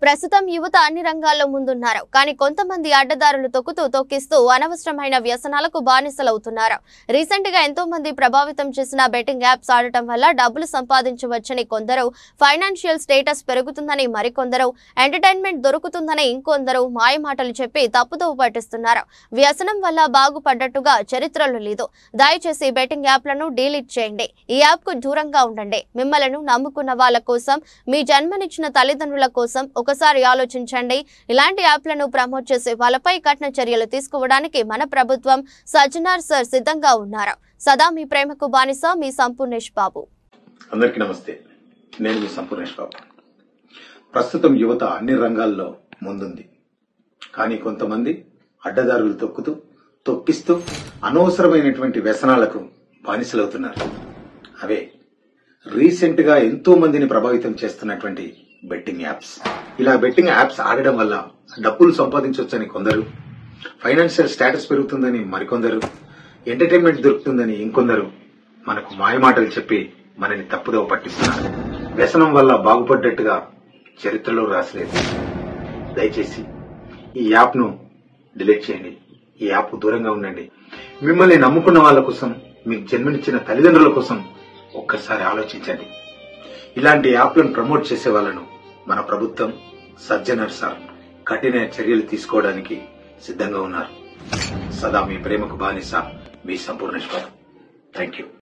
ప్రస్తుతం యువత అన్ని రంగాల్లో ముందున్నారు. కానీ కొంతమంది అడ్డదారులు తొక్కిస్తూ అనవసరమైన వ్యసనాలకు బానిసలవుతున్నారు. రీసెంట్ గా ఎంతో మంది ప్రభావితం చేసిన బెట్టింగ్ యాప్స్ ఆడటం వల్ల డబ్బులు సంపాదించవచ్చని కొందరు, ఫైనాన్షియల్ స్టేటస్ పెరుగుతుందని మరికొందరు, ఎంటర్టైన్మెంట్ దొరుకుతుందని ఇంకొందరు మాయమాటలు చెప్పి తప్పుదోవ పట్టిస్తున్నారు. వ్యసనం వల్ల బాగుపడ్డట్టుగా చరిత్రలో లేదు. దయచేసి బెట్టింగ్ యాప్లను డిలీట్ చేయండి. ఈ యాప్ కు దూరంగా ఉండండి. మిమ్మల్ని నమ్ముకున్న వాళ్ళ కోసం, మీ జన్మనిచ్చిన తల్లిదండ్రుల కోసం ఒకసారి ఆలోచించండి. ఇలాంటి యాప్లను ప్రమోట్ చేసే వాళ్ళపై కఠిన చర్యలు తీసుకోవడానికి మన ప్రభుత్వం, సజ్జనార్ సార్ సిద్ధంగా ఉన్నారు. సదా మీ ప్రేమకు బానిస, మీ సంపూర్ణేష్ బాబు. అందరికీ నమస్తే. నేను మీ సంపూర్ణేష్ బాబు. ప్రస్తుతం యువత అన్ని రంగాల్లో ముందుంది. కానీ కొంతమంది అడ్డదారులు తొక్కిస్తూ అనవసరమైనటువంటి వ్యసనాలకు బానిసలవుతున్నారు. అవే రీసెంట్ గా ఎంతో మందిని ప్రభావితం చేస్తున్నటువంటి బెట్టింగ్ యాప్స్. ఇలా బెట్టింగ్ యాప్స్ ఆడడం వల్ల డబ్బులు సంపాదించవచ్చని కొందరు, ఫైనాన్షియల్ స్టేటస్ పెరుగుతుందని మరికొందరు, ఎంటర్టైన్మెంట్ దొరుకుతుందని ఇంకొందరు మనకు మాయమాటలు చెప్పి మనని తప్పుదోవ పట్టిస్తున్నారు. వ్యసనం వల్ల బాగుపడ్డట్టుగా చరిత్రలో రాసలేదు. దయచేసి ఈ యాప్ ను డిలీట్ చేయండి. ఈ యాప్ దూరంగా ఉండండి. మిమ్మల్ని నమ్ముకున్న వాళ్ళ కోసం, మీకు జన్మనిచ్చిన తల్లిదండ్రుల కోసం ఒక్కసారి ఆలోచించండి. ఇలాంటి యాప్లను ప్రమోట్ చేసే వాళ్ళను మన ప్రభుత్వం, సజ్జనర్ సార్ కఠిన చర్యలు తీసుకోవడానికి సిద్ధంగా ఉన్నారు. సదా మీ ప్రేమకు బానిస, మీ సంపూర్ణేష్ బాబు. Thank you.